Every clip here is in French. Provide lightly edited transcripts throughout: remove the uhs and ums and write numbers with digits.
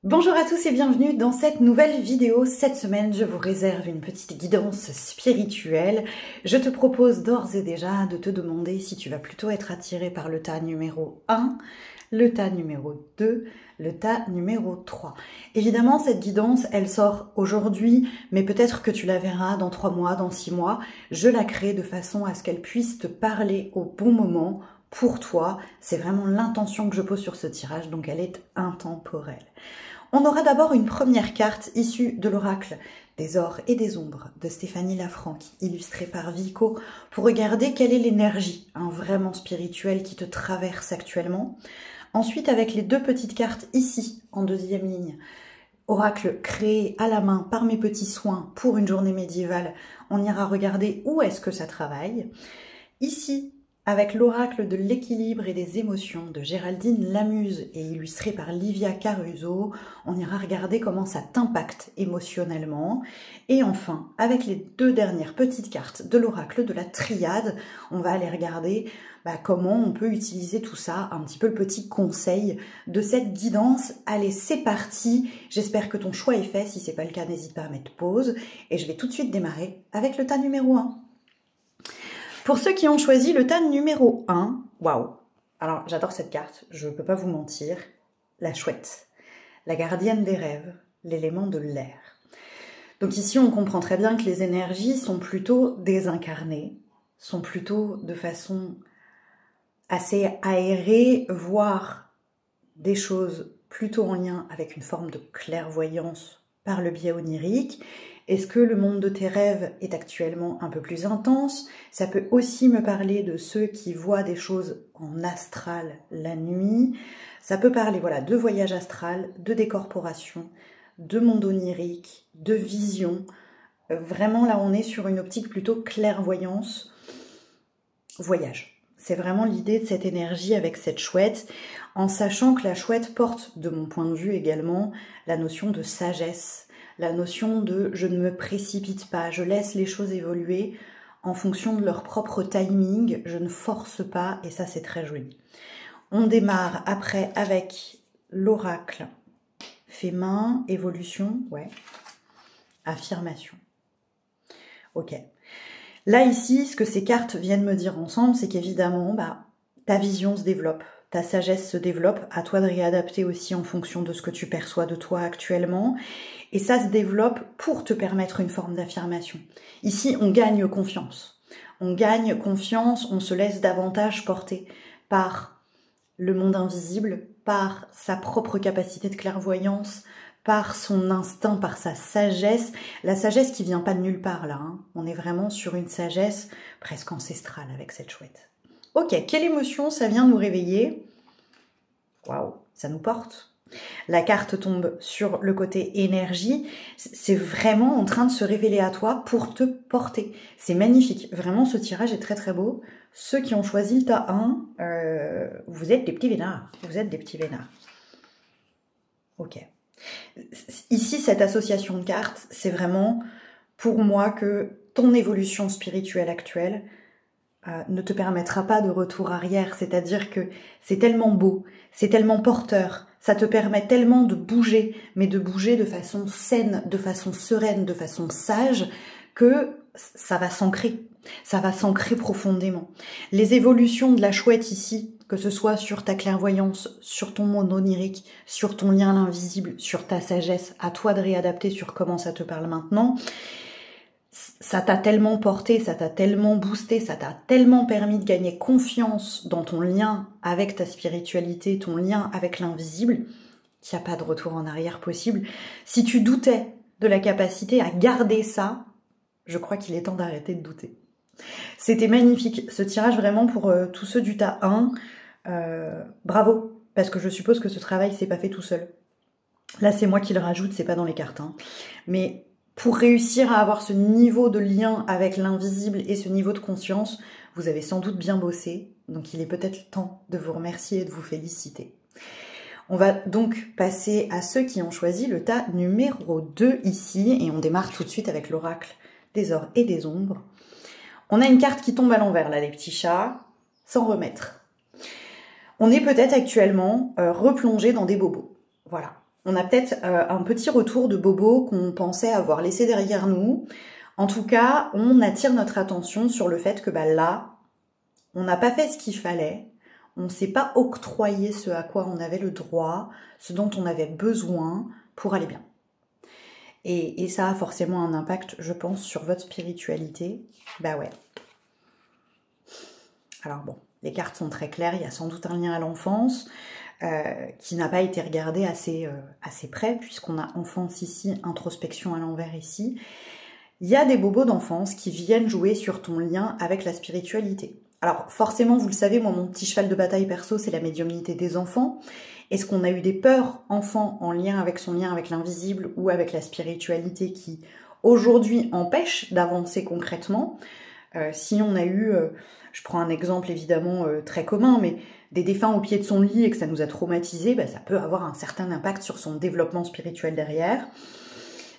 Bonjour à tous et bienvenue dans cette nouvelle vidéo. Cette semaine, je vous réserve une petite guidance spirituelle. Je te propose d'ores et déjà de te demander si tu vas plutôt être attiré par le tas numéro 1, le tas numéro 2, le tas numéro 3. Évidemment, cette guidance, elle sort aujourd'hui, mais peut-être que tu la verras dans 3 mois, dans 6 mois. Je la crée de façon à ce qu'elle puisse te parler au bon moment pour toi. C'est vraiment l'intention que je pose sur ce tirage, donc elle est intemporelle. On aura d'abord une première carte issue de l'oracle des ors et des ombres de Stéphanie Lafranc, illustrée par Vico, pour regarder quelle est l'énergie vraiment spirituelle qui te traverse actuellement. Ensuite, avec les deux petites cartes ici, en deuxième ligne, oracle créé à la main par mes petits soins pour une journée médiévale, on ira regarder où est-ce que ça travaille. Ici, avec l'oracle de l'équilibre et des émotions de Géraldine Lamuse et illustré par Livia Caruso, on ira regarder comment ça t'impacte émotionnellement. Et enfin, avec les deux dernières petites cartes de l'oracle de la triade, on va aller regarder comment on peut utiliser tout ça, un petit peu le petit conseil de cette guidance. Allez, c'est parti. J'espère que ton choix est fait. Si c'est pas le cas, n'hésite pas à mettre pause. Et je vais tout de suite démarrer avec le tas numéro 1. Pour ceux qui ont choisi le tas numéro 1, waouh! Alors, j'adore cette carte, je ne peux pas vous mentir. La chouette, la gardienne des rêves, l'élément de l'air. Donc ici, on comprend très bien que les énergies sont plutôt désincarnées, sont plutôt de façon assez aérée, voire des choses plutôt en lien avec une forme de clairvoyance par le biais onirique. Est-ce que le monde de tes rêves est actuellement un peu plus intense? Ça peut aussi me parler de ceux qui voient des choses en astral la nuit. Ça peut parler de voyage astral, de décorporation, de monde onirique, de vision. Vraiment là on est sur une optique plutôt clairvoyance, voyage. C'est vraiment l'idée de cette énergie avec cette chouette, en sachant que la chouette porte, de mon point de vue également, la notion de sagesse, la notion de je ne me précipite pas, je laisse les choses évoluer en fonction de leur propre timing, je ne force pas et ça c'est très joli. On démarre après avec l'oracle fait main, évolution, affirmation. Ok. Là ici, ce que ces cartes viennent me dire ensemble, c'est qu'évidemment, ta vision se développe, ta sagesse se développe, à toi de réadapter aussi en fonction de ce que tu perçois de toi actuellement. Et ça se développe pour te permettre une forme d'affirmation. Ici, on gagne confiance. On gagne confiance, on se laisse davantage porter par le monde invisible, par sa propre capacité de clairvoyance, par son instinct, par sa sagesse. La sagesse qui vient pas de nulle part là. On est vraiment sur une sagesse presque ancestrale avec cette chouette. Ok, quelle émotion ça vient nous réveiller? Waouh, ça nous porte. La carte tombe sur le côté énergie, c'est vraiment en train de se révéler à toi pour te porter. C'est magnifique, vraiment ce tirage est très très beau. Ceux qui ont choisi le tas 1, vous êtes des petits vénards, vous êtes des petits vénards. Ok. Ici, cette association de cartes, c'est vraiment pour moi que ton évolution spirituelle actuelle ne te permettra pas de retour arrière, c'est-à-dire que c'est tellement beau, c'est tellement porteur, ça te permet tellement de bouger, mais de bouger de façon saine, de façon sereine, de façon sage, que ça va s'ancrer profondément. Les évolutions de la chouette ici, que ce soit sur ta clairvoyance, sur ton monde onirique, sur ton lien à l'invisible, sur ta sagesse, à toi de réadapter sur comment ça te parle maintenant, ça t'a tellement porté, ça t'a tellement boosté, ça t'a tellement permis de gagner confiance dans ton lien avec ta spiritualité, ton lien avec l'invisible, qu'il n'y a pas de retour en arrière possible. Si tu doutais de la capacité à garder ça, je crois qu'il est temps d'arrêter de douter. C'était magnifique, ce tirage vraiment pour tous ceux du tas 1. Bravo, parce que je suppose que ce travail s'est pas fait tout seul. Là, c'est moi qui le rajoute, c'est pas dans les cartes. Mais pour réussir à avoir ce niveau de lien avec l'invisible et ce niveau de conscience, vous avez sans doute bien bossé. Donc il est peut-être temps de vous remercier et de vous féliciter. On va donc passer à ceux qui ont choisi le tas numéro 2 ici. Et on démarre tout de suite avec l'oracle des ors et des ombres. On a une carte qui tombe à l'envers là, les petits chats, sans remettre. On est peut-être actuellement replongé dans des bobos. Voilà. On a peut-être un petit retour de bobo qu'on pensait avoir laissé derrière nous. En tout cas, on attire notre attention sur le fait que là, on n'a pas fait ce qu'il fallait. On ne s'est pas octroyé ce à quoi on avait le droit, ce dont on avait besoin pour aller bien. Et ça a forcément un impact, je pense, sur votre spiritualité. Ouais. Alors bon, les cartes sont très claires, il y a sans doute un lien à l'enfance qui n'a pas été regardé assez près, puisqu'on a enfance ici, introspection à l'envers ici. Il y a des bobos d'enfance qui viennent jouer sur ton lien avec la spiritualité. Alors forcément, vous le savez, moi mon petit cheval de bataille perso, c'est la médiumnité des enfants. Est-ce qu'on a eu des peurs enfants en lien avec son lien avec l'invisible ou avec la spiritualité qui aujourd'hui empêchent d'avancer concrètement? Si on a eu, je prends un exemple évidemment très commun, mais des défunts au pied de son lit et que ça nous a traumatisé, ça peut avoir un certain impact sur son développement spirituel derrière.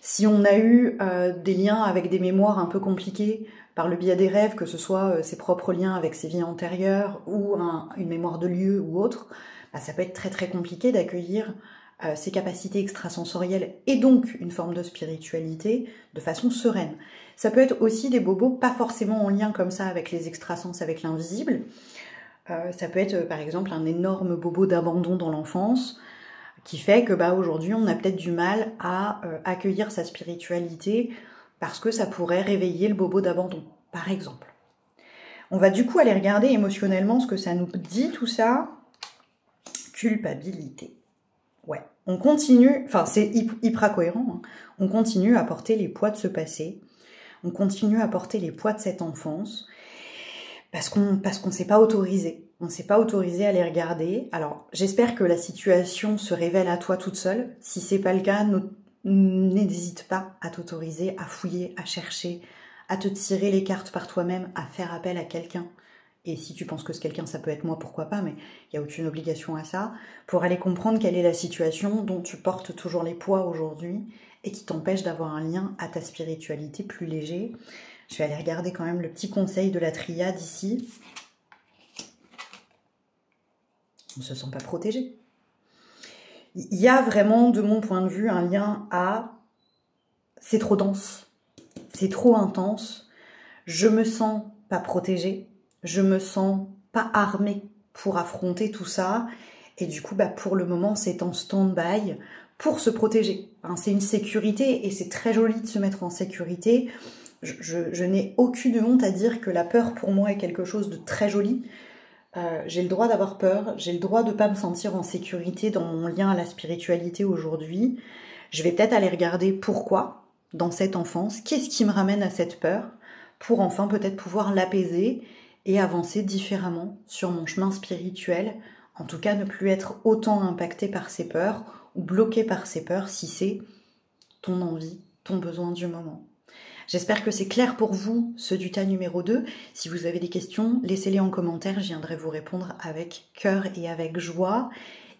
Si on a eu des liens avec des mémoires un peu compliquées par le biais des rêves, que ce soit ses propres liens avec ses vies antérieures ou une mémoire de lieu ou autre, ça peut être très très compliqué d'accueillir ses capacités extrasensorielles et donc une forme de spiritualité de façon sereine. Ça peut être aussi des bobos pas forcément en lien comme ça avec les extrasens, avec l'invisible. Ça peut être par exemple un énorme bobo d'abandon dans l'enfance qui fait que aujourd'hui on a peut-être du mal à accueillir sa spiritualité parce que ça pourrait réveiller le bobo d'abandon, par exemple. On va du coup aller regarder émotionnellement ce que ça nous dit tout ça. Culpabilité. Ouais, on continue, enfin c'est hyper cohérent, hein. On continue à porter les poids de ce passé, on continue à porter les poids de cette enfance, parce qu'on ne s'est pas autorisé. On ne s'est pas autorisé à les regarder. Alors, j'espère que la situation se révèle à toi toute seule. Si c'est pas le cas, n'hésite pas à t'autoriser, à fouiller, à chercher, à te tirer les cartes par toi-même, à faire appel à quelqu'un. Et si tu penses que ce quelqu'un, ça peut être moi, pourquoi pas, mais il n'y a aucune obligation à ça, pour aller comprendre quelle est la situation dont tu portes toujours les poids aujourd'hui et qui t'empêche d'avoir un lien à ta spiritualité plus léger. Je vais aller regarder quand même le petit conseil de la triade ici. On ne se sent pas protégé. Il y a vraiment, de mon point de vue, un lien à « c'est trop dense, c'est trop intense, je me sens pas protégée, je me sens pas armée pour affronter tout ça, et du coup, pour le moment, c'est en stand-by pour se protéger. » C'est une sécurité, et c'est très joli de se mettre en sécurité. Je n'ai aucune honte à dire que la peur, pour moi, est quelque chose de très joli. J'ai le droit d'avoir peur, j'ai le droit de ne pas me sentir en sécurité dans mon lien à la spiritualité aujourd'hui. Je vais peut-être aller regarder pourquoi, dans cette enfance, qu'est-ce qui me ramène à cette peur, pour enfin peut-être pouvoir l'apaiser et avancer différemment sur mon chemin spirituel, en tout cas ne plus être autant impacté par ces peurs ou bloqué par ces peurs si c'est ton envie, ton besoin du moment. J'espère que c'est clair pour vous, ce du tas numéro 2. Si vous avez des questions, laissez-les en commentaire, je viendrai vous répondre avec cœur et avec joie.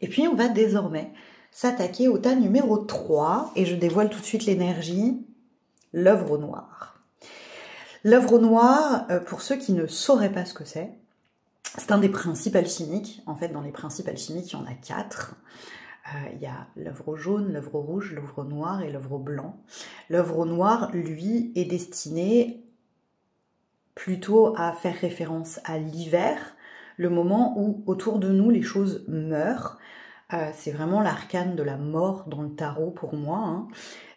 Et puis on va désormais s'attaquer au tas numéro 3, et je dévoile tout de suite l'énergie, l'œuvre au noir. L'œuvre au noir, pour ceux qui ne sauraient pas ce que c'est un des principes alchimiques. En fait, dans les principes alchimiques, il y en a 4. Il y a l'œuvre jaune, l'œuvre rouge, l'œuvre noire et l'œuvre blanc. L'œuvre noire, lui, est destiné plutôt à faire référence à l'hiver, le moment où autour de nous les choses meurent. C'est vraiment l'arcane de la mort dans le tarot pour moi. Hein.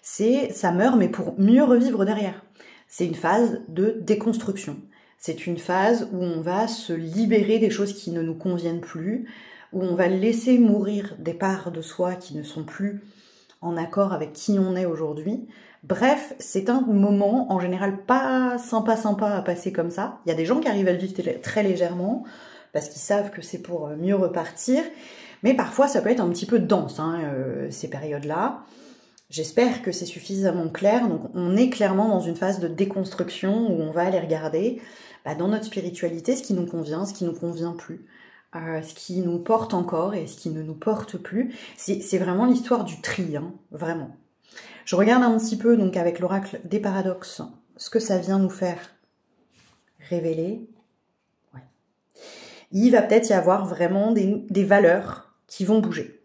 Ça meurt, mais pour mieux revivre derrière. C'est une phase de déconstruction. C'est une phase où on va se libérer des choses qui ne nous conviennent plus, où on va laisser mourir des parts de soi qui ne sont plus en accord avec qui on est aujourd'hui. Bref, c'est un moment en général pas sympa à passer comme ça. Il y a des gens qui arrivent à le vivre très légèrement parce qu'ils savent que c'est pour mieux repartir, mais parfois ça peut être un petit peu dense, ces périodes-là. J'espère que c'est suffisamment clair. Donc on est clairement dans une phase de déconstruction où on va aller regarder dans notre spiritualité ce qui nous convient, ce qui ne nous convient plus. Ce qui nous porte encore et ce qui ne nous porte plus. C'est vraiment l'histoire du tri, vraiment. Je regarde un petit peu donc avec l'oracle des paradoxes ce que ça vient nous faire révéler. Ouais. Il va peut-être y avoir vraiment des valeurs qui vont bouger.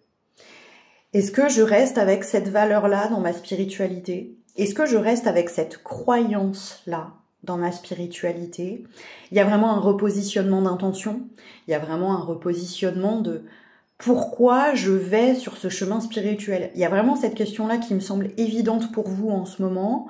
Est-ce que je reste avec cette valeur-là dans ma spiritualité? Est-ce que je reste avec cette croyance-là dans ma spiritualité? Il y a vraiment un repositionnement d'intention. Il y a vraiment un repositionnement de pourquoi je vais sur ce chemin spirituel. Il y a vraiment cette question-là qui me semble évidente pour vous en ce moment,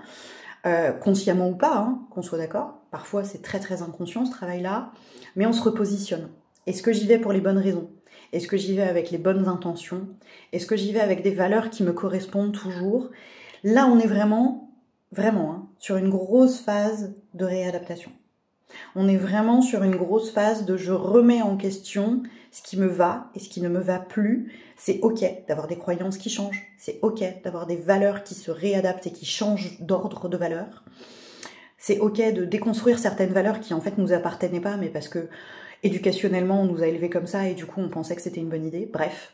consciemment ou pas, hein, qu'on soit d'accord. Parfois, c'est très très inconscient ce travail-là, mais on se repositionne. Est-ce que j'y vais pour les bonnes raisons? Est-ce que j'y vais avec les bonnes intentions? Est-ce que j'y vais avec des valeurs qui me correspondent toujours? Là, on est vraiment, hein, sur une grosse phase de réadaptation. On est vraiment sur une grosse phase de je remets en question ce qui me va et ce qui ne me va plus. C'est ok d'avoir des croyances qui changent. C'est ok d'avoir des valeurs qui se réadaptent et qui changent d'ordre de valeur. C'est ok de déconstruire certaines valeurs qui en fait nous appartenaient pas, mais parce que éducationnellement on nous a élevés comme ça et du coup on pensait que c'était une bonne idée. Bref,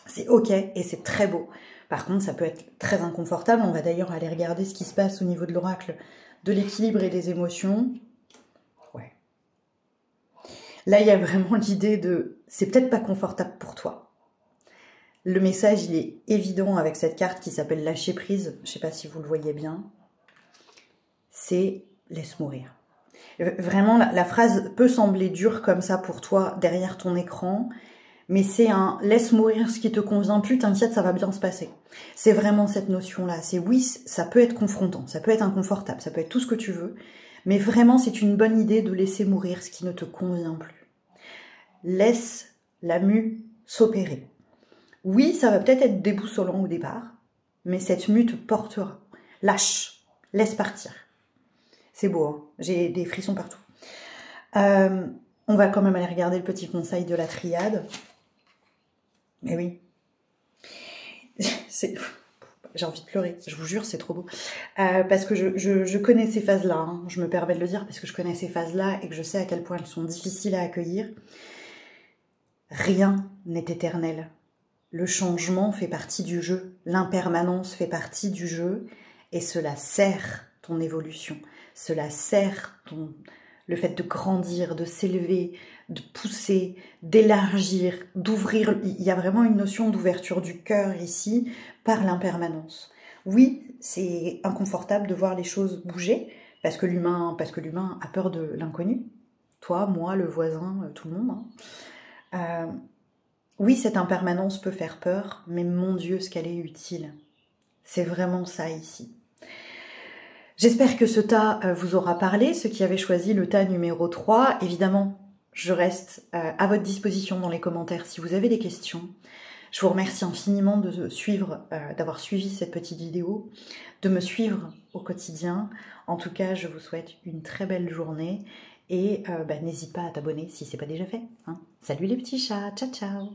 c'est ok et c'est très beau. Par contre, ça peut être très inconfortable. On va d'ailleurs aller regarder ce qui se passe au niveau de l'oracle de l'équilibre et des émotions. Ouais. Là, il y a vraiment l'idée de c'est peut-être pas confortable pour toi. Le message, il est évident avec cette carte qui s'appelle lâcher prise. Je sais pas si vous le voyez bien. C'est laisse mourir. Vraiment, la phrase peut sembler dure comme ça pour toi derrière ton écran, mais c'est un laisse mourir ce qui te convient plus, t'inquiète, ça va bien se passer. C'est vraiment cette notion-là. C'est oui, ça peut être confrontant, ça peut être inconfortable, ça peut être tout ce que tu veux, mais vraiment, c'est une bonne idée de laisser mourir ce qui ne te convient plus. Laisse la mue s'opérer. Oui, ça va peut-être être déboussolant au départ, mais cette mue te portera. Lâche, laisse partir. C'est beau, hein, j'ai des frissons partout. On va quand même aller regarder le petit conseil de la triade. Mais oui. J'ai envie de pleurer, je vous jure, c'est trop beau. Parce que je connais ces phases-là, hein. Je me permets de le dire parce que je connais ces phases-là et que je sais à quel point elles sont difficiles à accueillir. Rien n'est éternel. Le changement fait partie du jeu, l'impermanence fait partie du jeu et cela sert ton évolution. Cela sert le fait de grandir, de s'élever, de pousser, d'élargir, d'ouvrir. Il y a vraiment une notion d'ouverture du cœur ici par l'impermanence. Oui, c'est inconfortable de voir les choses bouger parce que l'humain a peur de l'inconnu. Toi, moi, le voisin, tout le monde. Hein. Oui, cette impermanence peut faire peur, mais mon Dieu, ce qu'elle est utile. C'est vraiment ça ici. J'espère que ce tas vous aura parlé, ceux qui avaient choisi le tas numéro 3. Évidemment, je reste à votre disposition dans les commentaires si vous avez des questions. Je vous remercie infiniment de suivre, d'avoir suivi cette petite vidéo, de me suivre au quotidien. En tout cas, je vous souhaite une très belle journée et n'hésite pas à t'abonner si ce n'est pas déjà fait. Hein. Salut les petits chats, ciao ciao.